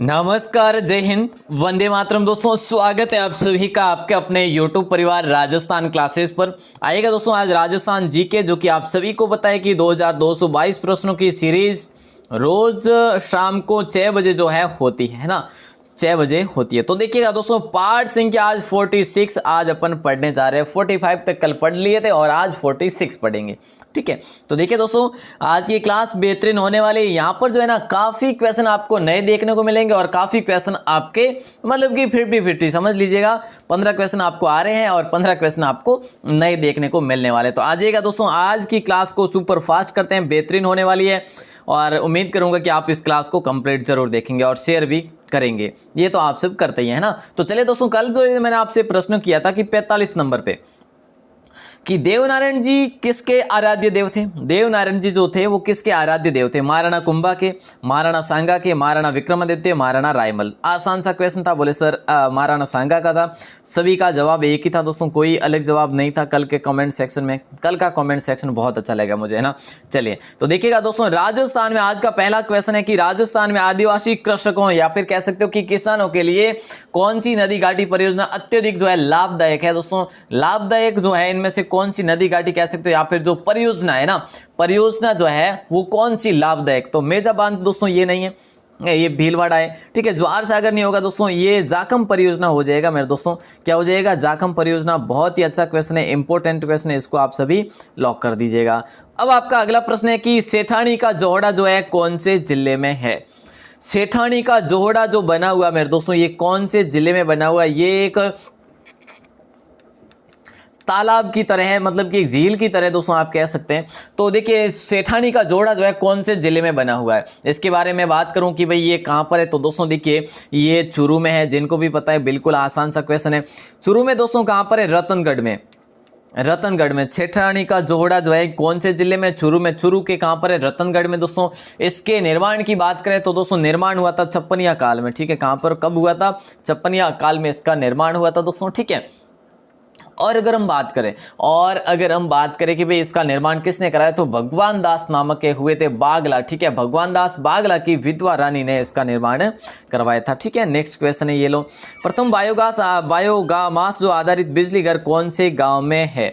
नमस्कार, जय हिंद, वंदे मातरम। दोस्तों स्वागत है आप सभी का आपके अपने YouTube परिवार राजस्थान क्लासेस पर। आएगा दोस्तों आज राजस्थान जीके, जो कि आप सभी को पता है कि 2222 प्रश्नों की सीरीज रोज शाम को 6 बजे जो है होती है ना, 6 बजे होती है। तो देखिएगा दोस्तों, पार्ट संख्या आज 46 आज अपन पढ़ने जा रहे हैं। 45 तक कल पढ़ लिए थे और आज 46 पढ़ेंगे, ठीक है। तो देखिए दोस्तों, आज की क्लास बेहतरीन होने वाली है। यहाँ पर जो है ना काफ़ी क्वेश्चन आपको नए देखने को मिलेंगे और काफ़ी क्वेश्चन आपके मतलब कि 50-50 समझ लीजिएगा। 15 क्वेश्चन आपको आ रहे हैं और 15 क्वेश्चन आपको नए देखने को मिलने वाले। तो आ जाइएगा दोस्तों, आज की क्लास को सुपर फास्ट करते हैं, बेहतरीन होने वाली है और उम्मीद करूंगा कि आप इस क्लास को कंप्लीट जरूर देखेंगे और शेयर भी करेंगे। ये तो आप सब करते ही हैं ना। तो चलिए दोस्तों, कल जो मैंने आपसे प्रश्न किया था कि 45 नंबर पे कि देवनारायण जी किसके आराध्य देव थे। देवनारायण जी जो थे वो किसके आराध्य देव थे? महाराणा कुंभा के, महाराणा सांगा के, महाराणा विक्रमादित्य, महाराणा रायमल। आसान सा क्वेश्चन था। बोले सर महाराणा सांगा का था। सभी का जवाब एक ही था दोस्तों, कोई अलग जवाब नहीं था। कल के कमेंट सेक्शन में, कल का कमेंट सेक्शन बहुत अच्छा लगा मुझे, है ना। चलिए तो देखिएगा दोस्तों, राजस्थान में आज का पहला क्वेश्चन है कि राजस्थान में आदिवासी कृषकों या फिर कह सकते हो कि किसानों के लिए कौन सी नदी घाटी परियोजना अत्यधिक जो है लाभदायक है। दोस्तों लाभदायक जो है इनमें से कौन सी नदी घाटी कह सकते हो या फिर जो परियोजना है ना, परियोजना जो है वो कौन सी लाभदायक? तो मेजा बांध दोस्तों ये नहीं है, ये भीलवाड़ा है, ठीक है। ज्वार सागर नहीं होगा दोस्तों, ये जाखम परियोजना हो जाएगा मेरे दोस्तों। क्या हो जाएगा? जाखम परियोजना। बहुत ही अच्छा क्वेश्चन है, इंपॉर्टेंट क्वेश्चन है, इसको आप सभी लॉक कर दीजिएगा। अब आपका अगला प्रश्न है कि सेठानी का जोहड़ा जो है कौन से जिले में है? सेठानी का जोहड़ा जो बना हुआ मेरे दोस्तों, ये कौन से जिले में बना हुआ है? ये एक तालाब की तरह है, मतलब कि एक झील की तरह दोस्तों आप कह सकते हैं। तो देखिए सेठानी का जोड़ा जो है कौन से जिले में बना हुआ है, इसके बारे में बात करूं कि भाई ये कहां पर है, तो दोस्तों देखिए ये चूरू में है। जिनको भी पता है बिल्कुल आसान सा क्वेश्चन है। चूरू में दोस्तों कहां पर है? रतनगढ़ में। रतनगढ़ में सेठानी का जोड़ा जो है कौन से जिले में? चूरू में। चूरू के कहां पर है? रतनगढ़ में दोस्तों। इसके निर्माण की बात करें तो दोस्तों निर्माण हुआ था छप्पनिया काल में, ठीक है। कहां पर, कब हुआ था? छप्पनिया काल में इसका निर्माण हुआ था दोस्तों, ठीक है। और अगर हम बात करें कि भाई इसका निर्माण किसने कराया, तो भगवान दास नामक के हुए थे बागला, ठीक है। भगवान दास बागला की विधवा रानी ने इसका निर्माण करवाया था, ठीक है। नेक्स्ट क्वेश्चन है ये लो, प्रथम बायोगैस जो आधारित बिजली घर कौन से गांव में है?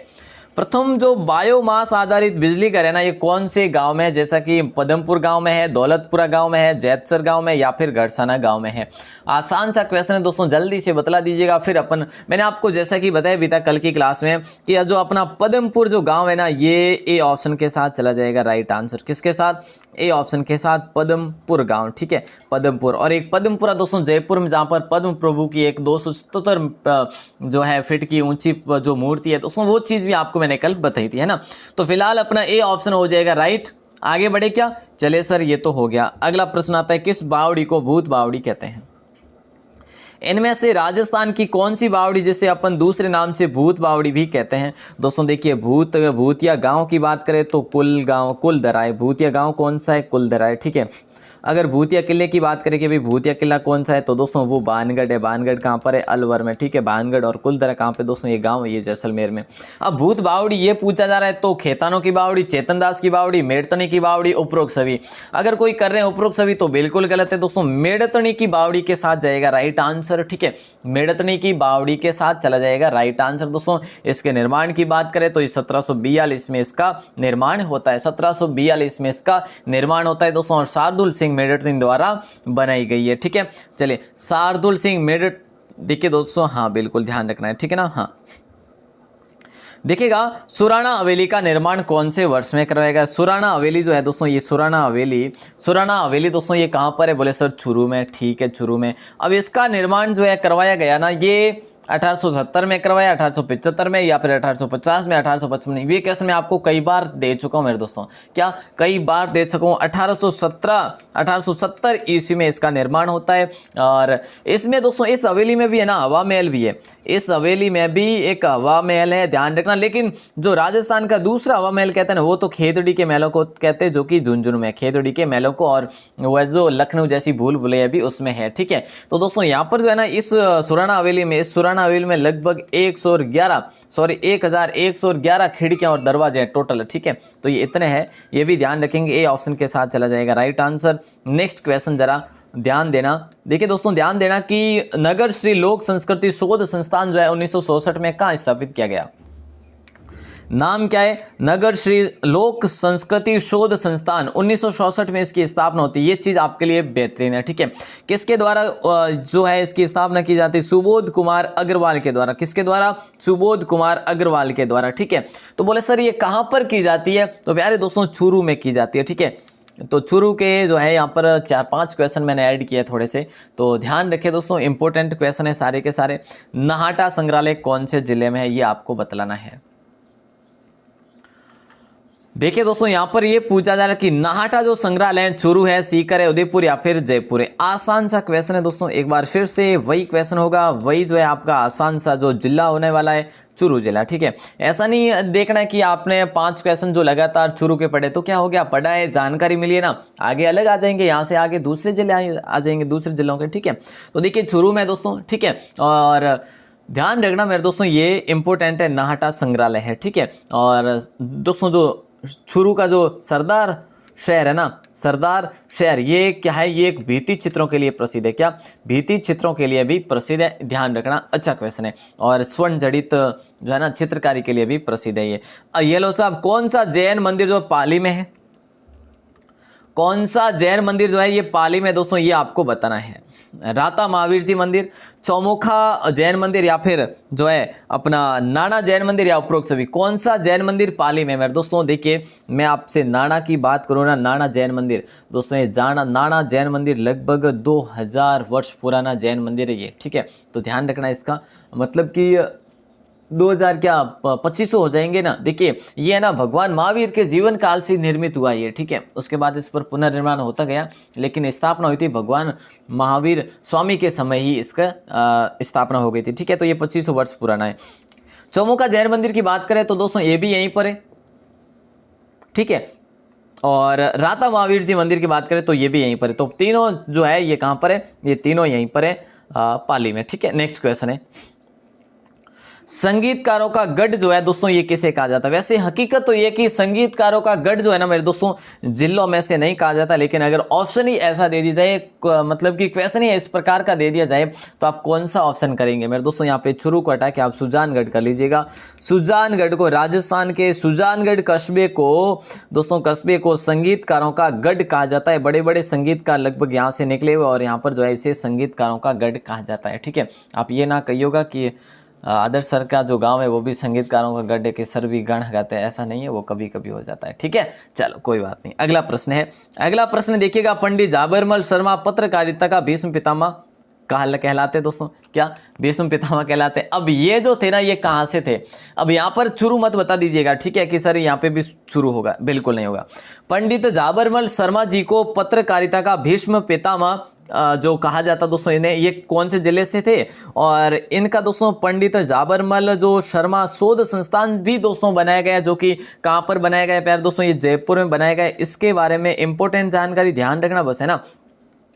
प्रथम जो बायोमास आधारित बिजली घर है ना, ये कौन से गांव में है? जैसा कि पदमपुर गांव में है, दौलतपुरा गांव में है, जैतसर गांव में या फिर गढ़साना गांव में है। आसान सा क्वेश्चन है दोस्तों, जल्दी से बतला दीजिएगा। फिर मैंने आपको जैसा कि बताया भी था कल की क्लास में कि जो अपना पदमपुर जो गांव है ना, ये ए ऑप्शन के साथ चला जाएगा राइट आंसर। किसके साथ? ए ऑप्शन के साथ, पदमपुर गांव, ठीक है। पदमपुर। और एक पदमपुरा दोस्तों जयपुर में, जहां पर पद्म प्रभु की एक 277 जो है फीट की ऊंची जो मूर्ति है दोस्तों, वो चीज भी आपको मैंने कल बताई थी, है ना। तो फिलहाल अपना ए ऑप्शन हो जाएगा राइट। आगे बढ़े क्या? चले सर, ये तो हो गया। अगला प्रश्न आता है, किस बावड़ी को भूत बावड़ी कहते हैं? इनमें से राजस्थान की कौन सी बावड़ी जिसे अपन दूसरे नाम से भूत बावड़ी भी कहते हैं? दोस्तों देखिए, भूतिया गांव की बात करें तो कुलधरा है। भूतिया गांव कौन सा है? कुलधरा है, ठीक है। अगर भूतिया किले की बात करें कि भाई भूतिया किला कौन सा है, तो दोस्तों वो बानगढ़ है। बानगढ़ कहाँ पर है? अलवर में, ठीक है। बानगढ़। और कुलधरा कहाँ पे दोस्तों? ये गांव है, ये जैसलमेर में। अब भूत बावड़ी ये पूछा जा रहा है तो खेतानों की बावड़ी, चेतनदास की बावड़ी, मेड़तनी की बावड़ी, उपरोक्त सभी। अगर कोई कर रहे हैं उपरोक्त सभी तो बिल्कुल गलत है दोस्तों। मेड़तनी की बावड़ी के साथ जाएगा राइट आंसर, ठीक है। मेड़तनी की बावड़ी के साथ चला जाएगा राइट आंसर दोस्तों। इसके निर्माण की बात करें तो 1742 में इसका निर्माण होता है। 1742 में इसका निर्माण होता है दोस्तों, और शार्दुल सिंह मेड़तनी द्वारा बनाई गई है, ठीक है। चलिए, शार्दुल सिंह मेड़त, देखिए दोस्तों, हाँ बिल्कुल ध्यान रखना है, ठीक है ना। हाँ देखिएगा, सुराणा हवेली का निर्माण कौन से वर्ष में करवाएगा? सुराणा हवेली जो है दोस्तों, ये सुराणा हवेली दोस्तों ये कहां पर है? बोले सर चूरू में, ठीक है, चूरू में। अब इसका निर्माण जो है करवाया गया ना, ये 1870 में करवाया, 1875 में, या फिर 1850 में, 1855 में। ये क्वेश्चन मैं आपको कई बार दे चुका हूं मेरे दोस्तों। क्या? कई बार दे चुका हूं। 1870 ईस्वी में इसका निर्माण होता है। और इसमें दोस्तों इस हवेली में भी है ना हवा महल भी है। इस हवेली में भी एक हवा महल है, ध्यान रखना। लेकिन जो राजस्थान का दूसरा हवा महल कहते हैं ना, वो तो खेतड़ी के महलों को कहते हैं, जो कि झुंझुनू में खेतड़ी के महलों को, और वह जो लखनऊ जैसी भूल भुलैया भी उसमें है, ठीक है। तो दोस्तों यहाँ पर जो है ना इस सुराणा हवेली में, हवेली में लगभग 1111 खिड़कियां और दरवाजे हैं टोटल, ठीक है। तो ये इतने हैं, ये भी ध्यान रखेंगे। ए ऑप्शन के साथ चला जाएगा राइट आंसर। नेक्स्ट क्वेश्चन जरा ध्यान देना, देखिए दोस्तों ध्यान देना कि नगर श्री लोक संस्कृति शोध संस्थान जो है 1966 में कहाँ स्थापित किया गया। नाम क्या है, नगर श्री लोक संस्कृति शोध संस्थान, 1966 में इसकी स्थापना होती है। ये चीज आपके लिए बेहतरीन है, ठीक है। किसके द्वारा जो है इसकी स्थापना की जाती है, सुबोध कुमार अग्रवाल के द्वारा। किसके द्वारा, सुबोध कुमार अग्रवाल के द्वारा, ठीक है। तो बोले सर ये कहां पर की जाती है, तो प्यारे दोस्तों चूरू में की जाती है, ठीक है। तो चूरू के जो है यहाँ पर 4-5 क्वेश्चन मैंने ऐड किए थोड़े से, तो ध्यान रखें दोस्तों, इंपॉर्टेंट क्वेश्चन है सारे के सारे। नाहटा संग्रहालय कौन से जिले में है, ये आपको बतलाना है। देखिए दोस्तों यहाँ पर ये पूछा जा रहा है कि नाहटा जो संग्रहालय है चूरू है, सीकर है, उदयपुर या फिर जयपुर है। आसान सा क्वेश्चन है दोस्तों, एक बार फिर से वही क्वेश्चन होगा, वही जो है आपका आसान सा जो जिला होने वाला है चूरू जिला, ठीक है। ऐसा नहीं देखना है कि आपने 5 क्वेश्चन जो लगातार चूरू के पढ़े तो क्या हो गया, पढ़ा है, जानकारी मिली है ना, आगे अलग आ जाएंगे, यहाँ से आगे दूसरे जिले आ जाएंगे, दूसरे जिलों के, ठीक है। तो देखिए चूरू में दोस्तों, ठीक है। और ध्यान रखना मेरे दोस्तों ये इंपॉर्टेंट है, नाहटा संग्रहालय है, ठीक है। और दोस्तों जो चूरू का जो सरदार शहर है ना, सरदार शहर, ये क्या है, ये एक भित्ति चित्रों के लिए प्रसिद्ध है। क्या, भित्ति चित्रों के लिए भी प्रसिद्ध है, ध्यान रखना, अच्छा क्वेश्चन है। और स्वर्ण जड़ित जो है ना चित्रकारी के लिए भी प्रसिद्ध है ये लो साहब, कौन सा जैन मंदिर जो पाली में है, कौन सा जैन मंदिर जो है ये पाली में दोस्तों, ये आपको बताना है। राता महावीर जी मंदिर, चौमुखा जैन मंदिर या फिर जो है अपना नाना जैन मंदिर या उपरोक्त सभी, कौन सा जैन मंदिर पाली में। मेरे दोस्तों देखिए मैं आपसे नाना की बात करूँ ना, नाना जैन मंदिर दोस्तों, ये नाना जैन मंदिर लगभग 2000 वर्ष पुराना जैन मंदिर है ये, ठीक है। तो ध्यान रखना इसका मतलब कि 2000 क्या 2500 हो जाएंगे ना। देखिए ये है ना भगवान महावीर के जीवन काल से निर्मित हुआ ये, ठीक है। उसके बाद इस पर पुनर्निर्माण होता गया, लेकिन स्थापना हुई थी भगवान महावीर स्वामी के समय ही इसका स्थापना हो गई थी, ठीक है। तो ये 2500 वर्ष पुराना है। चौमुखा जैन मंदिर की बात करें तो दोस्तों ये भी यहीं पर है, ठीक है। और राता महावीर जी मंदिर की बात करें तो ये भी यहीं पर है। तो तीनों जो है ये कहाँ पर है, ये तीनों यहीं पर है पाली में, ठीक है। नेक्स्ट क्वेश्चन है, संगीतकारों का गढ़ जो है दोस्तों ये किसे कहा जाता है। वैसे हकीकत तो ये कि संगीतकारों का गढ़ जो है ना मेरे दोस्तों जिलों में से नहीं कहा जाता, लेकिन अगर ऑप्शन ही ऐसा दे दिया जाए, मतलब कि क्वेश्चन ही इस प्रकार का दे दिया जाए, तो आप कौन सा ऑप्शन करेंगे मेरे दोस्तों। यहाँ पे चूरू को हटा के आप सुजानगढ़ कर लीजिएगा। सुजानगढ़ को, राजस्थान के सुजानगढ़ कस्बे को दोस्तों, कस्बे को संगीतकारों का गढ़ कहा जाता है। बड़े बड़े संगीतकार लगभग यहाँ से निकले हुए और यहाँ पर जो है इसे संगीतकारों का गढ़ कहा जाता है, ठीक है। आप ये ना कहिएगा कि आदर्श सर का जो गांव है वो भी संगीतकारों का गढ़ है कि सर भी गाना गाते हैं, ऐसा नहीं है, वो कभी कभी हो जाता है, ठीक है। चलो कोई बात नहीं। अगला प्रश्न है, अगला प्रश्न देखिएगा, पंडित झाबरमल शर्मा पत्रकारिता का भीष्म पितामह कहलाते दोस्तों। क्या, भीष्म पितामह कहलाते। अब ये जो थे ना ये कहाँ से थे, अब यहाँ पर चूरू मत बता दीजिएगा, ठीक है, कि सर यहाँ पे भी चूरू होगा, बिल्कुल नहीं होगा। पंडित झाबरमल शर्मा जी को पत्रकारिता का भीष्म पितामह जो कहा जाता दोस्तों इन्हें, ये कौन से जिले से थे, और इनका दोस्तों पंडित झाबरमल जो शर्मा शोध संस्थान भी दोस्तों बनाया गया, जो कि कहाँ पर बनाया गया प्यारे दोस्तों, ये जयपुर में बनाया गया। इसके बारे में इंपॉर्टेंट जानकारी ध्यान रखना बस, है ना।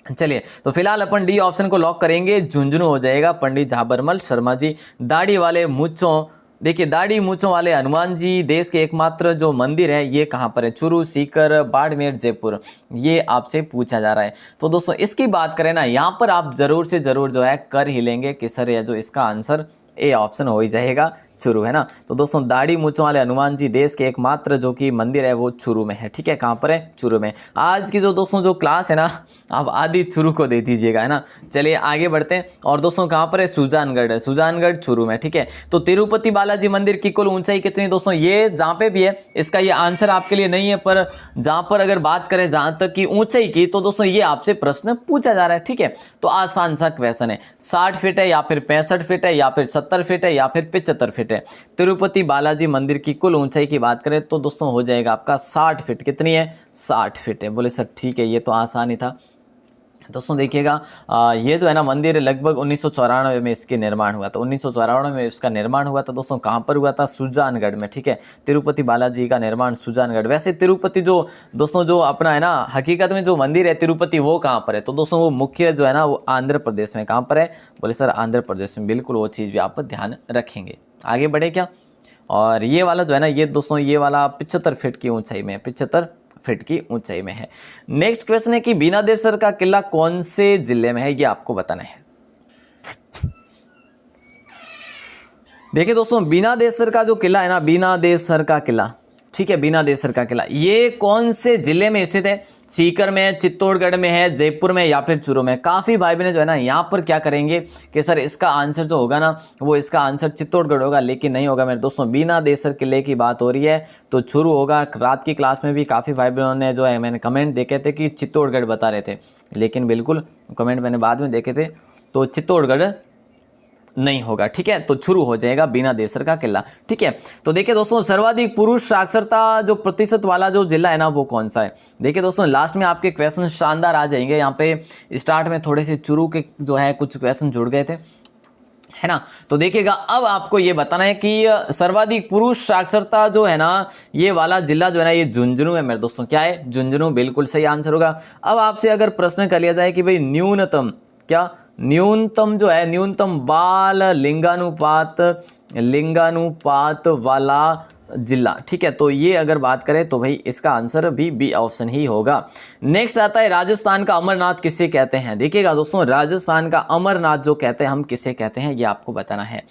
चलिए तो फिलहाल अपन डी ऑप्शन को लॉक करेंगे, झुंझुनू हो जाएगा। पंडित झाबरमल शर्मा जी, दाढ़ी वाले मूंछों, देखिए दाढ़ी मूंछों वाले हनुमान जी देश के एकमात्र जो मंदिर है ये कहाँ पर है, चूरू, सीकर, बाड़मेर, जयपुर, ये आपसे पूछा जा रहा है। तो दोस्तों इसकी बात करें ना, यहाँ पर आप जरूर से जरूर जो है कर ही लेंगे कि सर ये जो इसका आंसर ए ऑप्शन हो ही जाएगा, चूरू, है ना। तो दोस्तों दाढ़ी मूंछों वाले हनुमान जी देश के एकमात्र जो कि मंदिर है वो चूरू में है, ठीक है। कहाँ पर है, चूरू में। आज की जो दोस्तों जो क्लास है ना आप आधी चूरू को दे दीजिएगा, है ना। चलिए आगे बढ़ते हैं। और दोस्तों कहाँ पर है, सुजानगढ़ है, सुजानगढ़ चूरू में, ठीक है। तो तिरुपति बालाजी मंदिर की कुल ऊंचाई कितनी दोस्तों, ये जहाँ पे भी है इसका ये आंसर आपके लिए नहीं है, पर जहाँ पर अगर बात करें जहाँ तक की ऊंचाई की, तो दोस्तों ये आपसे प्रश्न पूछा जा रहा है, ठीक है। तो आसान सा क्वेश्चन है, 60 फीट है या फिर 65 फीट है या फिर 70 फीट है या फिर 75 फीट है। तिरुपति बालाजी मंदिर की कुल ऊंचाई की बात करें तो दोस्तों हो जाएगा आपका 60 फीट। कितनी है, 60 फीट है। बोले सर ठीक है, ये तो आसान ही था। दोस्तों देखिएगा ये जो है ना मंदिर लगभग 1994 में इसके निर्माण हुआ था। 1994 में इसका निर्माण हुआ था दोस्तों, कहाँ पर हुआ था, सुजानगढ़ में, ठीक है। तिरुपति बालाजी का निर्माण सुजानगढ़। वैसे तिरुपति जो दोस्तों जो अपना है ना हकीकत में जो मंदिर है तिरुपति वो कहाँ पर है, तो दोस्तों वो मुख्य जो है ना वो आंध्र प्रदेश में। कहाँ पर है, बोले सर आंध्र प्रदेश में, बिल्कुल वो चीज़ भी आप ध्यान रखेंगे। आगे बढ़े क्या, और ये वाला जो है ना ये दोस्तों ये वाला 75 फीट की ऊंचाई में, 75 फीट की ऊंचाई में है। नेक्स्ट क्वेश्चन है कि बीनादेसर का किला कौन से जिले में है, ये आपको बताना है। देखिए दोस्तों, बीनादेसर का जो किला है ना, बीनादेसर का किला, ठीक है, बीनादेसर का किला ये कौन से जिले में स्थित है? सीकर में, चित्तौड़गढ़ में है, जयपुर में या फिर चूरू में? काफी भाई बहन जो है ना यहाँ पर क्या करेंगे कि सर इसका आंसर जो होगा ना वो इसका आंसर चित्तौड़गढ़ होगा, लेकिन नहीं होगा मेरे दोस्तों। बीनादेसर किले की बात हो रही है तो चूरू होगा। रात की क्लास में भी काफी भाई बहनों ने जो है मैंने कमेंट देखे थे कि चित्तौड़गढ़ बता रहे थे, लेकिन बिल्कुल कमेंट मैंने बाद में देखे थे तो चित्तौड़गढ़ नहीं होगा, ठीक है, तो शुरू हो जाएगा बीनादेसर का किला, ठीक है। तो देखिए दोस्तों, सर्वाधिक पुरुष साक्षरता जो प्रतिशत वाला जो जिला है ना वो कौन सा है? देखिए दोस्तों, लास्ट में आपके क्वेश्चन शानदार आ जाएंगे। यहाँ पे स्टार्ट में थोड़े से चूरू के जो है कुछ क्वेश्चन जुड़ गए थे, है ना। तो देखिएगा अब आपको ये बताना है कि सर्वाधिक पुरुष साक्षरता जो है ना ये वाला जिला जो है ना ये झुंझुनू है मेरे दोस्तों। क्या है? झुंझुनू, बिल्कुल सही आंसर होगा। अब आपसे अगर प्रश्न कर लिया जाए कि भाई न्यूनतम, क्या न्यूनतम जो है न्यूनतम बाल लिंगानुपात वाला जिला, ठीक है, तो ये अगर बात करें तो भाई इसका आंसर भी बी ऑप्शन ही होगा। नेक्स्ट आता है राजस्थान का अमरनाथ किसे कहते हैं? देखिएगा दोस्तों, राजस्थान का अमरनाथ जो कहते हैं हम किसे कहते हैं ये आपको बताना है।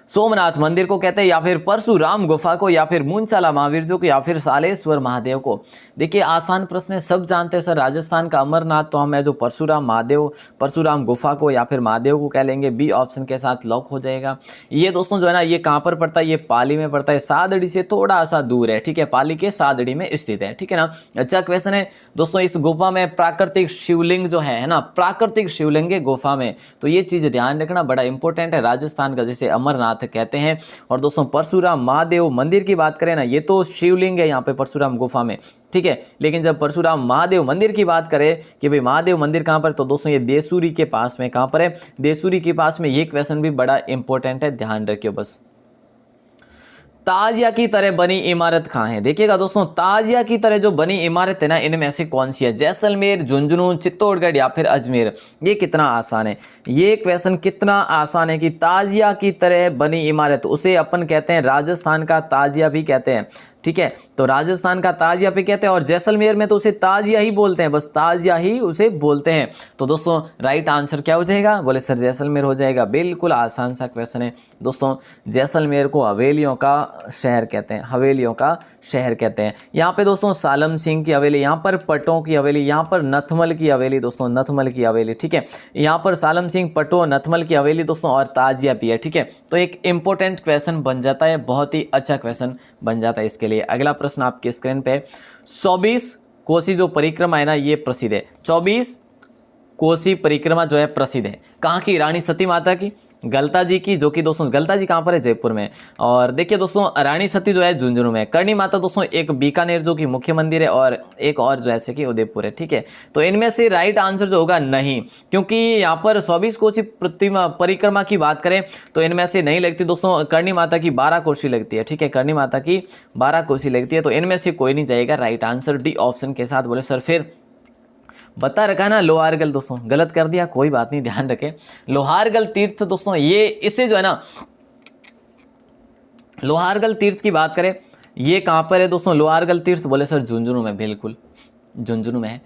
सोमनाथ मंदिर को कहते हैं, या फिर परशुराम गुफा को, या फिर मूनशाला महावीर को, या फिर सालेश्वर महादेव को? देखिए आसान प्रश्न है, सब जानते हैं सर। राजस्थान का अमरनाथ तो हम है जो परशुराम गुफा को या फिर महादेव को कह लेंगे। बी ऑप्शन के साथ लॉक हो जाएगा। ये दोस्तों जो है ना ये कहाँ पर पड़ता है? ये पाली में पड़ता है, सादड़ी से थोड़ा सा दूर है, ठीक है, पाली के सादड़ी में स्थित है, ठीक है ना। अच्छा क्वेश्चन है दोस्तों, इस गुफा में प्राकृतिक शिवलिंग जो है ना, प्राकृतिक शिवलिंग है गुफा में, तो ये चीज ध्यान रखना, बड़ा इंपॉर्टेंट है। राजस्थान का जैसे अमरनाथ कहते हैं। और दोस्तों परशुराम महादेव मंदिर की बात करें ना, ये तो शिवलिंग है यहाँ पे परशुराम गुफा में, ठीक है, लेकिन जब परशुराम महादेव मंदिर की बात करें कि भाई महादेव मंदिर कहाँ पर, तो दोस्तों ये देसूरी के पास में। कहाँ पर है? देसूरी के पास में। ये क्वेश्चन भी बड़ा इंपॉर्टेंट है, ध्यान रखियो बस। ताजिया की तरह बनी इमारत कहाँ है? देखिएगा दोस्तों, ताजिया की तरह जो बनी इमारत है ना इनमें से कौन सी है? जैसलमेर, झुंझुनू, चित्तौड़गढ़ या फिर अजमेर? ये कितना आसान है, ये क्वेश्चन कितना आसान है कि ताजिया की तरह बनी इमारत, उसे अपन कहते हैं राजस्थान का ताजिया भी कहते हैं, ठीक है, तो राजस्थान का ताजिया भी कहते हैं। और जैसलमेर में तो उसे ताजिया ही बोलते हैं, बस ताजिया ही उसे बोलते हैं। तो दोस्तों राइट आंसर क्या हो जाएगा? बोले सर जैसलमेर हो जाएगा। बिल्कुल आसान सा क्वेश्चन है दोस्तों। जैसलमेर को हवेलियों का शहर कहते हैं, हवेलियों का शहर कहते हैं। यहाँ पे दोस्तों सालम सिंह की हवेली, यहाँ पर पटों की हवेली, यहाँ पर नथमल की हवेली, दोस्तों नथमल की हवेली, ठीक है, यहाँ पर सालम सिंह, पटो, नथमल की हवेली दोस्तों, और ताजिया भी है, ठीक है। तो एक इंपॉर्टेंट क्वेश्चन बन जाता है, बहुत ही अच्छा क्वेश्चन बन जाता है इसके लिए। अगला प्रश्न आपके स्क्रीन पे, 24 कोसी जो परिक्रमा है ना ये प्रसिद्ध है। 24 कोसी परिक्रमा जो है प्रसिद्ध है। कहाँ की? रानी सती माता की, गलता जी की, जो कि दोस्तों गलता जी कहाँ पर है? जयपुर में। और देखिए दोस्तों रानी सती जो है झुंझुनू में। करणी माता दोस्तों एक बीकानेर जो कि मुख्य मंदिर है, और एक और जो है कि उदयपुर है, ठीक है। तो इनमें से राइट आंसर जो होगा नहीं, क्योंकि यहाँ पर 24 कोसी परिक्रमा की बात करें तो इनमें से नहीं लगती दोस्तों। करणी माता की 12 कोसी लगती है, ठीक है, करणी माता की 12 कोसी लगती है, तो इनमें से कोई नहीं जाएगा राइट आंसर डी ऑप्शन के साथ। बोले सर फिर बता रखा ना लोहारगल, दोस्तों गलत कर दिया, कोई बात नहीं, ध्यान रखें। लोहारगल तीर्थ दोस्तों ये इसे जो है ना लोहारगल तीर्थ की बात करें, ये कहाँ पर है दोस्तों लोहारगल तीर्थ? बोले सर झुंझुनू में, बिल्कुल झुंझुनू में है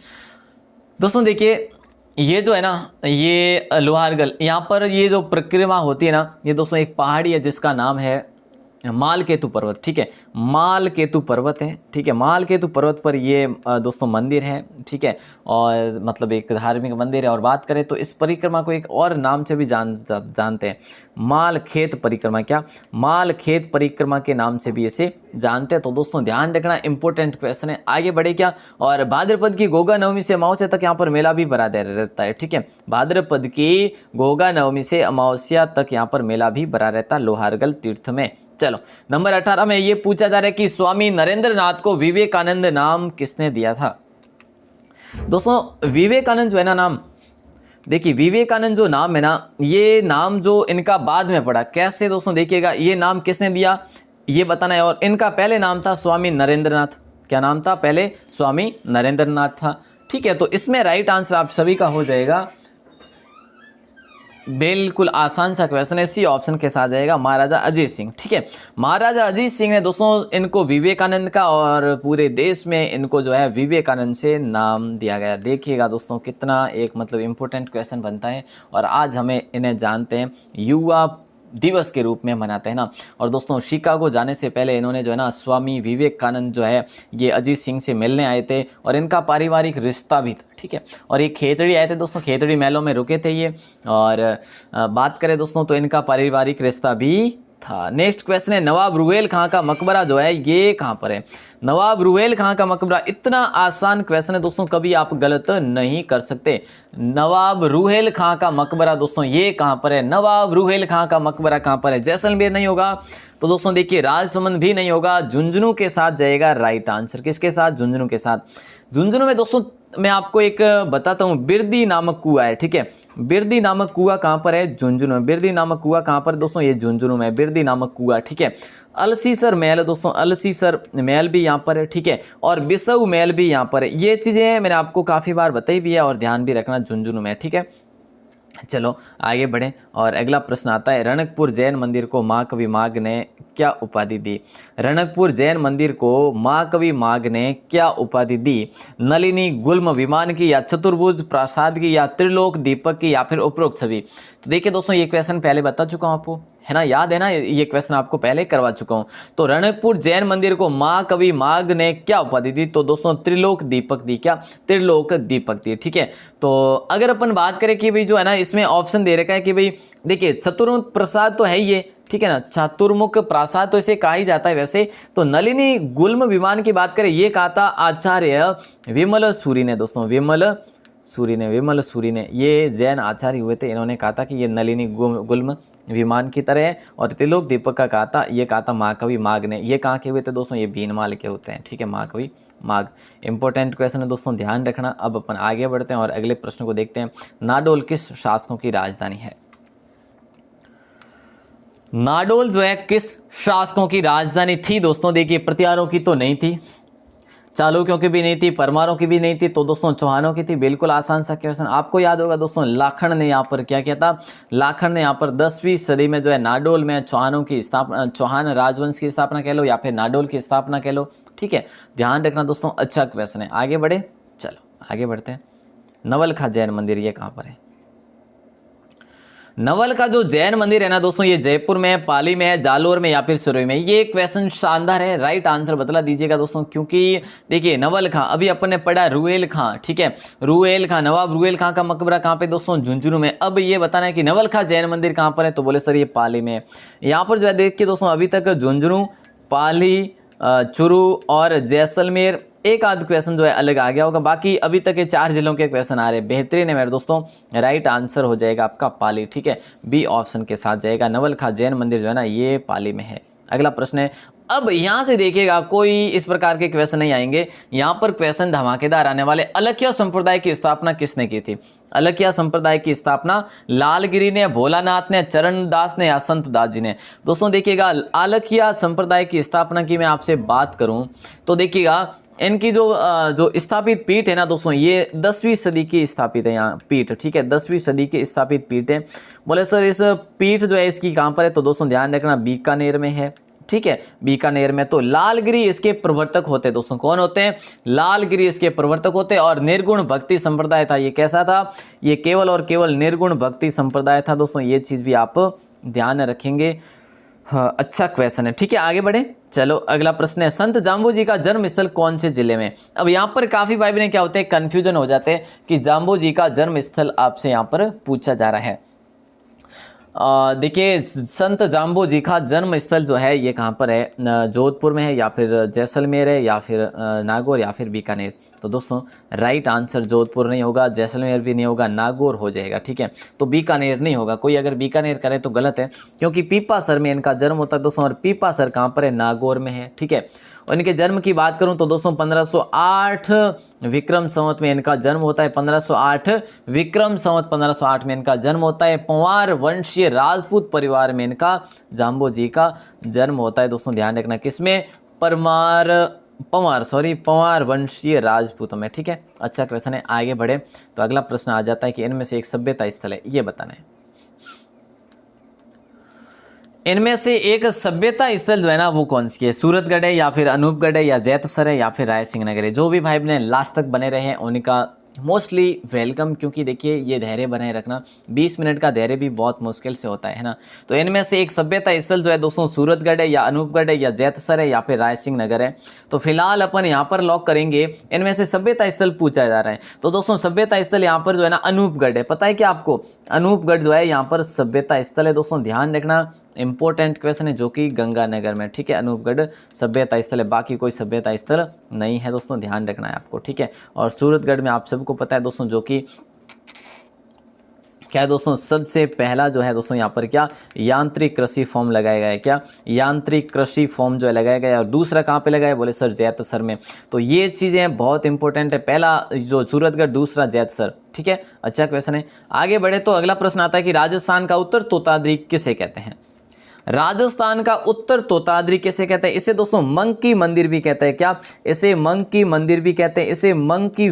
दोस्तों। देखिए ये जो है ना ये लोहारगल, यहाँ पर ये जो परिक्रमा होती है ना ये दोस्तों एक पहाड़ी है जिसका नाम है मालकेतु पर्वत, ठीक है, मालकेतु पर्वत है, ठीक है। मालकेतु पर्वत पर ये दोस्तों मंदिर है, ठीक है, और मतलब एक धार्मिक मंदिर है। और बात करें तो इस परिक्रमा को एक और नाम से भी जानते हैं, मालखेत परिक्रमा। क्या? मालखेत परिक्रमा के नाम से भी इसे जानते हैं। तो दोस्तों ध्यान रखना, इंपॉर्टेंट क्वेश्चन है। आगे बढ़े क्या? और भाद्रपद की गोगा नवमी से अमावस्या तक यहाँ पर मेला भी भरा रहता है, ठीक है, भाद्रपद की गोगा नवमी से अमावस्या तक यहाँ पर मेला भी भरा रहता है लोहारगल तीर्थ में। चलो नंबर 18 में ये पूछा जा रहा है कि स्वामी नरेंद्र नाथ को विवेकानंद नाम किसने दिया था? दोस्तों विवेकानंद जो है ना नाम, देखिए विवेकानंद जो नाम है ना ये नाम जो इनका बाद में पड़ा, कैसे दोस्तों देखिएगा, ये नाम किसने दिया ये बताना है। और इनका पहले नाम था स्वामी नरेंद्र नाथ। क्या नाम था? पहले स्वामी नरेंद्र नाथ था, ठीक है। तो इसमें राइट आंसर आप सभी का हो जाएगा बिल्कुल आसान सा क्वेश्चन है, सी ऑप्शन के साथ जाएगा महाराजा अजीत सिंह। ठीक है, महाराजा अजीत सिंह ने दोस्तों इनको विवेकानंद का और पूरे देश में इनको जो है विवेकानंद से नाम दिया गया। देखिएगा दोस्तों कितना एक मतलब इम्पोर्टेंट क्वेश्चन बनता है, और आज हमें इन्हें जानते हैं युवा दिवस के रूप में मनाते हैं ना। और दोस्तों शिकागो जाने से पहले इन्होंने जो है ना स्वामी विवेकानंद जो है ये अजीत सिंह से मिलने आए थे, और इनका पारिवारिक रिश्ता भी था। ठीक है, और ये खेतड़ी आए थे दोस्तों, खेतड़ी महलों में रुके थे ये। और बात करें दोस्तों तो इनका पारिवारिक रिश्ता भी था। नेक्स्ट क्वेश्चन है नवाब रुहेल खां का मकबरा जो है ये कहाँ पर है। नवाब रुहेल खां का मकबरा, इतना आसान क्वेश्चन है दोस्तों, कभी आप गलत नहीं कर सकते। नवाब रुहेल खां का मकबरा दोस्तों ये कहाँ पर है। नवाब रुहेल खां का मकबरा कहाँ पर है। जैसलमेर नहीं होगा तो दोस्तों देखिए राजसमंद भी नहीं होगा, झुंझुनू के साथ जाएगा राइट आंसर। किसके साथ? झुंझुनू के साथ। झुंझुनू में दोस्तों मैं आपको एक बताता हूँ, बिरदी नामक कुआं है। ठीक है, बिरदी नामक कुआं कहाँ पर है? झुंझुनू में। बिरदी नामक कुआं कहाँ पर दोस्तों? ये झुंझुनू में बिरदी नामक कुआं। ठीक है, अलसीसर महल दोस्तों, अलसीसर महल भी यहाँ पर है। ठीक है, और बिसऊ महल भी यहाँ पर है। ये चीज़ें मैंने आपको काफ़ी बार बताई भी है, और ध्यान भी रखना झुंझुनू में। ठीक है, चलो आगे बढ़ें, और अगला प्रश्न आता है रणकपुर जैन मंदिर को महाकवि माघ ने क्या उपाधि दी। रणकपुर जैन मंदिर को महाकवि माघ ने क्या उपाधि दी? नलिनी, गुल्म विमान की, या चतुर्भुज प्रासाद की, या त्रिलोक दीपक की, या फिर उपरोक्त सभी। तो देखिए दोस्तों ये क्वेश्चन पहले बता चुका हूँ आपको, है ना, याद है ना, ये क्वेश्चन आपको पहले करवा चुका हूँ। तो रणकपुर जैन मंदिर को महाकवि माघ ने क्या उपाधि दी? तो दोस्तों त्रिलोक दीपक दी। क्या? त्रिलोक दीपक दी। ठीक है, तो अगर अपन बात करें कि भाई जो है ना इसमें ऑप्शन दे रखा है कि भाई देखिए चतुर्मुख प्रसाद तो है ही ये, ठीक है ना, चतुर्मुख प्रासाद तो इसे कहा ही जाता है वैसे। तो नलिनी गुल्म विमान की बात करें ये कहा था आचार्य विमल सूरी ने दोस्तों, विमल सूरी ने ये जैन आचार्य हुए थे, इन्होंने कहा था कि ये नलिनी गुल्म विमान की तरह है। और त्रिलोक दीपक का कहा था, ये कहा था महाकवि माघ ने। ये कहाँ के हुए थे दोस्तों? ये भीनमाल के होते हैं। ठीक है, महाकवि माघ। इंपॉर्टेंट क्वेश्चन है दोस्तों, ध्यान रखना। अब अपन आगे बढ़ते हैं और अगले प्रश्न को देखते हैं। नाडोल किस शासकों की राजधानी है? नाडोल जो है किस शासकों की राजधानी थी दोस्तों? देखिए प्रतिहारों की तो नहीं थी, चालुक्यों की भी नहीं थी, परमारों की भी नहीं थी, तो दोस्तों चौहानों की थी। बिल्कुल आसान सा क्वेश्चन, आपको याद होगा दोस्तों लाखन ने यहाँ पर क्या किया था? लाखन ने यहाँ पर 10वीं सदी में जो है नाडोल में चौहानों की स्थापना, चौहान राजवंश की स्थापना कह लो या फिर नाडोल की स्थापना कह लो। ठीक है, ध्यान रखना दोस्तों, अच्छा क्वेश्चन है। आगे बढ़े, चलो आगे बढ़ते हैं। नवलखा जैन मंदिर ये कहाँ पर है? नवल का जो जैन मंदिर है ना दोस्तों ये जयपुर में है, पाली में है, जालोर में, या फिर सिरोही में। ये क्वेश्चन शानदार है, राइट आंसर बतला दीजिएगा दोस्तों, क्योंकि देखिए नवल खां अभी अपन ने पढ़ा रुहेल खां। ठीक है, रुहेल खां, नवाब रुहेल खां का मकबरा कहाँ पे दोस्तों? झुंझुनू में। अब ये बताना है कि नवल खां जैन मंदिर कहाँ पर है, तो बोले सर ये पाली में है। यहाँ पर जो है देखिए दोस्तों अभी तक झुंझुनू, पाली, चुरू और जैसलमेर एक आध क्वेश्चन जो है अलग आ गया होगा, बाकी अभी तक ये 4 जिलों के क्वेश्चन आ रहे हैं। बेहतरीन है मेरे दोस्तों, राइट आंसर हो जाएगा आपका पाली। ठीक है, बी ऑप्शन के साथ जाएगा। नवलखा जैन मंदिर जो है ना ये पाली में है। अगला प्रश्न है, अब यहाँ से देखिएगा कोई इस प्रकार के क्वेश्चन नहीं आएंगे, यहाँ पर क्वेश्चन धमाकेदार आने वाले। अलखिया संप्रदाय की स्थापना किसने की थी? अलखिया संप्रदाय की स्थापना लालगिरी ने, भोलानाथ ने, चरणदास ने, या संत दास जी ने? दोस्तों देखिएगा अलखिया संप्रदाय की स्थापना की मैं आपसे बात करूं तो देखिएगा इनकी जो स्थापित पीठ है ना दोस्तों ये 10वीं सदी की स्थापित है यहाँ पीठ। ठीक है, 10वीं सदी की स्थापित पीठ है। बोले सर इस पीठ जो है इसकी कहाँ पर है, तो दोस्तों ध्यान रखना बीकानेर में है। ठीक है, बीकानेर में। तो लालगिरी इसके प्रवर्तक होते हैं दोस्तों। कौन होते हैं? लालगिरी इसके प्रवर्तक होते हैं। और निर्गुण भक्ति संप्रदाय था, ये कैसा था? ये केवल और केवल निर्गुण भक्ति संप्रदाय था दोस्तों, ये चीज़ भी आप ध्यान रखेंगे। हाँ, अच्छा क्वेश्चन है। ठीक है, आगे बढ़े, चलो अगला प्रश्न है, संत जाम्बू जी का जन्म स्थल कौन से जिले में? अब यहाँ पर काफी भाई बहन क्या होते हैं, कंफ्यूजन हो जाते हैं कि जाम्बू जी का जन्म स्थल आपसे यहाँ पर पूछा जा रहा है। देखिए संत जाम्बू जी का जन्म स्थल जो है ये कहाँ पर है? जोधपुर में है, या फिर जैसलमेर है, या फिर नागौर, या फिर बीकानेर? तो दोस्तों राइट आंसर जोधपुर नहीं होगा, जैसलमेर भी नहीं होगा, नागौर हो जाएगा। ठीक है, तो बीकानेर नहीं होगा। कोई अगर बीकानेर करे तो गलत है, क्योंकि पीपासर में इनका जन्म होता है दोस्तों, और पीपासर कहाँ पर है? नागौर में है। ठीक है, और इनके जन्म की बात करूं तो दोस्तों 1508 विक्रम संवत में इनका जन्म होता है। 1508 विक्रम संवत 1508 में इनका जन्म होता है। पंवार वंशीय राजपूत परिवार में इनका जाम्बू जी का जन्म होता है दोस्तों, ध्यान रखना किसमें? पंवार वंशीय राजपूतों में। ठीक है, अच्छा क्वेश्चन है। आगे बढ़े तो अगला प्रश्न आ जाता है कि इनमें से एक सभ्यता स्थल है, ये बताना है। इनमें से एक सभ्यता स्थल जो है ना वो कौन सी है? सूरतगढ़ है या फिर अनूपगढ़ है या जैतसर है या फिर रायसिंह नगर है? जो भी भाई बहन लास्ट तक बने रहे हैं उनका मोस्टली वेलकम, क्योंकि देखिए ये धैर्य बनाए रखना 20 मिनट का धैर्य भी बहुत मुश्किल से होता है ना। तो इनमें से एक सभ्यता स्थल जो है दोस्तों सूरतगढ़ है या अनूपगढ़ है या जैतसर है या फिर रायसिंह नगर है। तो फिलहाल अपन यहाँ पर लॉक करेंगे, इनमें से सभ्यता स्थल पूछा जा रहा है। तो दोस्तों सभ्यता स्थल यहाँ पर जो है ना अनूपगढ़ है। पता है क्या आपको? अनूपगढ़ जो है यहाँ पर सभ्यता स्थल है। दोस्तों ध्यान रखना, इंपॉर्टेंट क्वेश्चन है, जो कि गंगानगर में, ठीक है। अनूपगढ़ सभ्यता स्थल है, बाकी कोई सभ्यता स्थल नहीं है दोस्तों, ध्यान रखना है आपको, ठीक है। और सूरतगढ़ में आप सबको पता है दोस्तों, जो कि क्या है दोस्तों, सबसे पहला जो है दोस्तों यहाँ पर क्या यांत्रिक कृषि फॉर्म लगाया गया है। क्या यांत्रिक कृषि फॉर्म जो है लगाया गया है। और दूसरा कहाँ पे लगाया है? बोले सर जैतसर में। तो ये चीज़ें बहुत इंपॉर्टेंट है, पहला जो सूरतगढ़, दूसरा जैतसर, ठीक है। अच्छा क्वेश्चन है। आगे बढ़े तो अगला प्रश्न आता है कि राजस्थान का उत्तर तोताद्री किसे कहते हैं? राजस्थान का उत्तर तोताद्री किसे कहते हैं? इसे दोस्तों मंकी मंदिर भी कहते हैं। क्या? इसे मंकी मंदिर भी कहते हैं, इसे मंकी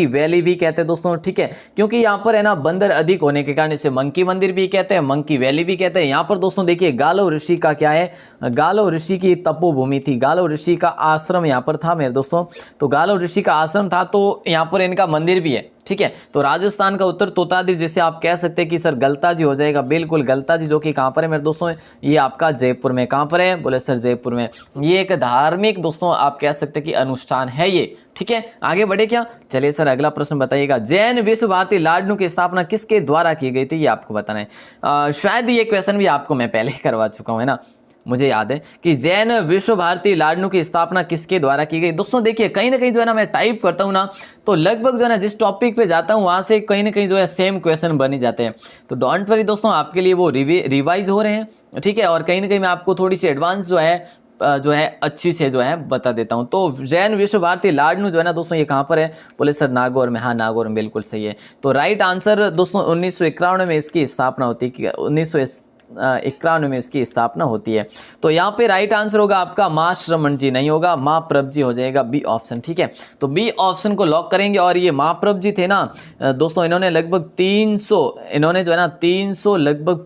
वैली भी कहते हैं दोस्तों, ठीक है। क्योंकि यहाँ पर है ना बंदर अधिक होने के कारण इसे मंकी मंदिर भी कहते हैं, मंकी वैली भी कहते हैं। यहाँ पर दोस्तों देखिए गालो ऋषि का क्या है, गालो ऋषि की तपोभूमि थी, गालो ऋषि का आश्रम यहाँ पर था मेरे दोस्तों। तो गालो ऋषि का आश्रम था, तो यहाँ पर इनका मंदिर भी है, ठीक है। तो राजस्थान का उत्तर तोताद्री, जिसे आप कह सकते हैं कि सर गलताजी हो जाएगा, बिल्कुल गलताजी, जो कि कहाँ पर है मेरे दोस्तों? ये आपका जयपुर में। कहाँ पर है? बोले सर जयपुर में। ये एक धार्मिक दोस्तों आप कह सकते हैं कि अनुष्ठान है ये, ठीक है। आगे बढ़े क्या? चलिए सर अगला प्रश्न बताइएगा। जैन विश्व भारती लाडनू की स्थापना किसके द्वारा की गई थी? ये आपको बताना है। शायद ये क्वेश्चन भी आपको मैं पहले ही करवा चुका हूँ, है ना। मुझे याद है कि जैन विश्व भारती लाडनू की स्थापना किसके द्वारा की गई। दोस्तों देखिए कहीं ना कहीं जो है ना मैं टाइप करता हूँ ना, तो लगभग जो है ना जिस टॉपिक पे जाता हूँ वहाँ से कहीं ना कहीं जो है सेम क्वेश्चन बन ही जाते हैं। तो डोंट वरी दोस्तों, आपके लिए वो रिवाइज हो रहे हैं, ठीक है। और कहीं ना कहीं मैं आपको थोड़ी सी एडवांस जो है अच्छी से जो है बता देता हूँ। तो जैन विश्व भारती लाडनू जो है ना दोस्तों, ये कहाँ पर है? बोले सर नागौर में। हाँ नागौर में, बिल्कुल सही है। तो राइट आंसर दोस्तों 1991 में इसकी स्थापना होती है, 1991 में इसकी स्थापना होती है। तो यहाँ पे राइट आंसर होगा आपका माँ श्रमण जी, नहीं होगा, माँ प्रभ जी हो जाएगा, बी ऑप्शन, ठीक है। तो बी ऑप्शन को लॉक करेंगे। और ये माँ प्रभ जी थे ना दोस्तों, इन्होंने लगभग 300 लगभग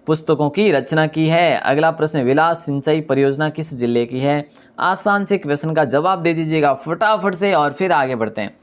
पुस्तकों की रचना की है। अगला प्रश्न, विलास सिंचाई परियोजना किस जिले की है? आसान से क्वेश्चन का जवाब दे दीजिएगा फटाफट से और फिर आगे बढ़ते हैं।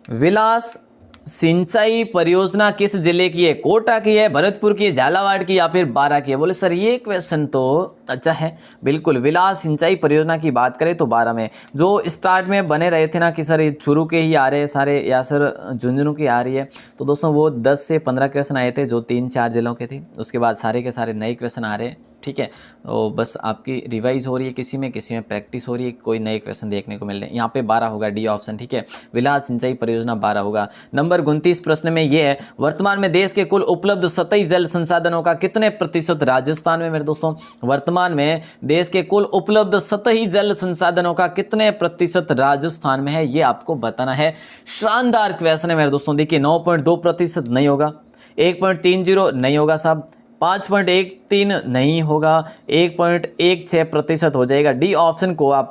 विलास सिंचाई परियोजना किस जिले की है? कोटा की है, भरतपुर की है, झालावाड़ की या फिर बारां की है? बोले सर ये क्वेश्चन तो अच्छा है, बिल्कुल। विलास सिंचाई परियोजना की बात करें तो बारां में। जो स्टार्ट में बने रहे थे ना कि सर ये चुरू के ही आ रहे हैं सारे या सर झुंझुनू की आ रही है, तो दोस्तों वो 10 से 15 क्वेश्चन आए थे जो 3-4 जिलों के थे। उसके बाद सारे के सारे नए क्वेश्चन आ रहे हैं, ठीक है। तो बस आपकी रिवाइज हो रही है, किसी में प्रैक्टिस हो रही है, कोई नए क्वेश्चन देखने को मिल रहे हैं। यहाँ पे 12 होगा, डी ऑप्शन, ठीक है। विलास सिंचाई परियोजना 12 होगा। नंबर 29 प्रश्न में ये है, वर्तमान में देश के कुल उपलब्ध सतही जल संसाधनों का कितने प्रतिशत राजस्थान में? मेरे दोस्तों वर्तमान में देश के कुल उपलब्ध सतही जल संसाधनों का कितने प्रतिशत राजस्थान में है, ये आपको बताना है। शानदार क्वेश्चन है मेरे दोस्तों। देखिए 9.2% नहीं होगा, 1.30 नहीं होगा साहब, 5.13 नहीं होगा, 1.16% हो जाएगा। डी ऑप्शन को आप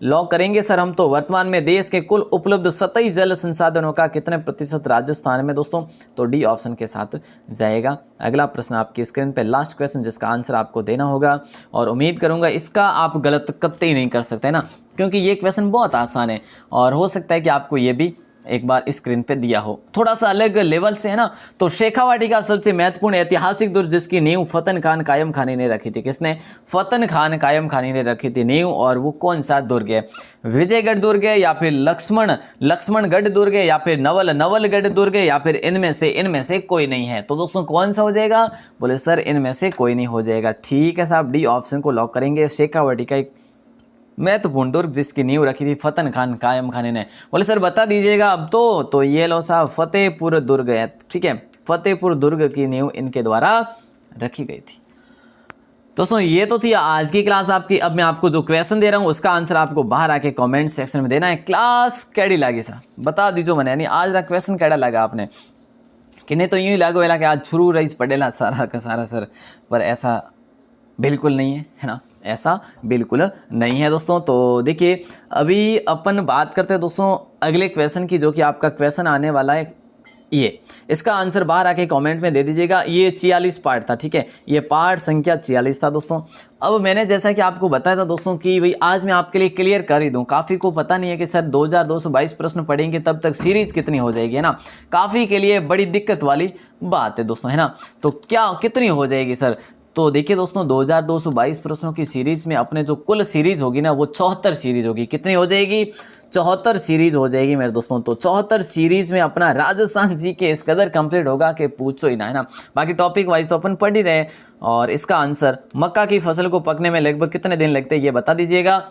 लॉक करेंगे सर हम। तो वर्तमान में देश के कुल उपलब्ध सतही जल संसाधनों का कितने प्रतिशत राजस्थान में दोस्तों? तो डी ऑप्शन के साथ जाएगा। अगला प्रश्न आपकी स्क्रीन पे, लास्ट क्वेश्चन जिसका आंसर आपको देना होगा, और उम्मीद करूंगा इसका आप गलत कतई नहीं कर सकते ना, क्योंकि ये क्वेश्चन बहुत आसान है और हो सकता है कि आपको ये भी एक बार स्क्रीन पे दिया हो, थोड़ा सा अलग लेवल से, है ना। तो शेखावाटी का सबसे महत्वपूर्ण ऐतिहासिक दुर्ग जिसकी नींव फतन खान कायम खानी ने रखी थी? किसने? फतन खान कायम खानी ने रखी थी नींव। और वो कौन सा दुर्ग है? विजयगढ़ दुर्ग है या फिर लक्ष्मणगढ़ दुर्ग है या फिर नवलगढ़ दुर्ग है या फिर इनमें से कोई नहीं है? तो दोस्तों कौन सा हो जाएगा? बोले सर इनमें से कोई नहीं हो जाएगा, ठीक है साहब। डी ऑप्शन को लॉक करेंगे। शेखावाटी का एक महत्वपूर्ण दुर्ग जिसकी नींव रखी थी फतन खान कायम खानी ने। बोले सर बता दीजिएगा अब तो ये लो साहब फतेहपुर दुर्ग है, ठीक है। फतेहपुर दुर्ग की नींव इनके द्वारा रखी गई थी। दोस्तों ये तो थी आज की क्लास आपकी। अब मैं आपको जो क्वेश्चन दे रहा हूँ उसका आंसर आपको बाहर आके कमेंट सेक्शन में देना है। क्लास कैडी लगी सा बता दीजिए मैंने, यानी आज का क्वेश्चन कैडा लगा आपने, कि नहीं तो यूँ ही लागो कि आज छुरू रईस पड़ेला सारा का सारा सर, पर ऐसा बिल्कुल नहीं है ना, ऐसा बिल्कुल नहीं है दोस्तों। तो देखिए अभी अपन बात करते हैं दोस्तों अगले क्वेश्चन की, जो कि आपका क्वेश्चन आने वाला है ये इसका आंसर बाहर आके कमेंट में दे दीजिएगा। ये 46 पार्ट था, ठीक है, ये पार्ट संख्या 46 था दोस्तों। अब मैंने जैसा कि आपको बताया था दोस्तों कि भाई आज मैं आपके लिए क्लियर कर ही दूं। काफ़ी को पता नहीं है कि सर 2222 प्रश्न पढ़ेंगे तब तक सीरीज कितनी हो जाएगी, है ना। काफ़ी के लिए बड़ी दिक्कत वाली बात है दोस्तों, है ना। तो क्या कितनी हो जाएगी सर, तो देखिए दोस्तों 2222 प्रश्नों की सीरीज में अपने जो कुल सीरीज होगी ना वो 74 सीरीज होगी। कितनी हो जाएगी, 74 सीरीज हो जाएगी मेरे दोस्तों। तो 74 सीरीज में अपना राजस्थान जी के इस कदर कंप्लीट होगा कि पूछो ही ना, है ना। बाकी टॉपिक वाइज तो अपन पढ़ ही रहे। और इसका आंसर मक्का की फसल को पकने में लगभग कितने दिन लगते हैं ये बता दीजिएगा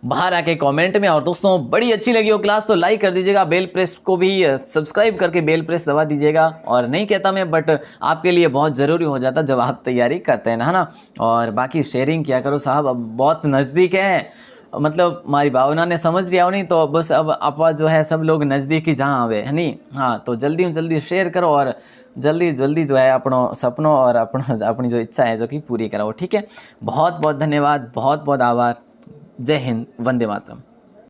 बाहर आके कमेंट में। और दोस्तों बड़ी अच्छी लगी हो क्लास तो लाइक कर दीजिएगा, बेल प्रेस को भी सब्सक्राइब करके बेल प्रेस दबा दीजिएगा। और नहीं कहता मैं, बट आपके लिए बहुत ज़रूरी हो जाता जब आप तैयारी करते हैं ना, है ना। और बाकी शेयरिंग किया करो साहब, अब बहुत नज़दीक है, मतलब हमारी भावना ने समझ लिया हो नहीं तो बस अब आप जो है सब लोग नज़दीक ही जहाँ आवे, है नहीं। हाँ तो जल्दी शेयर करो और जल्दी जो है अपनों सपनों और अपनी जो इच्छा है जो कि पूरी कराओ, ठीक है। बहुत बहुत धन्यवाद, बहुत बहुत आभार। जय हिंद, वंदे मातरम।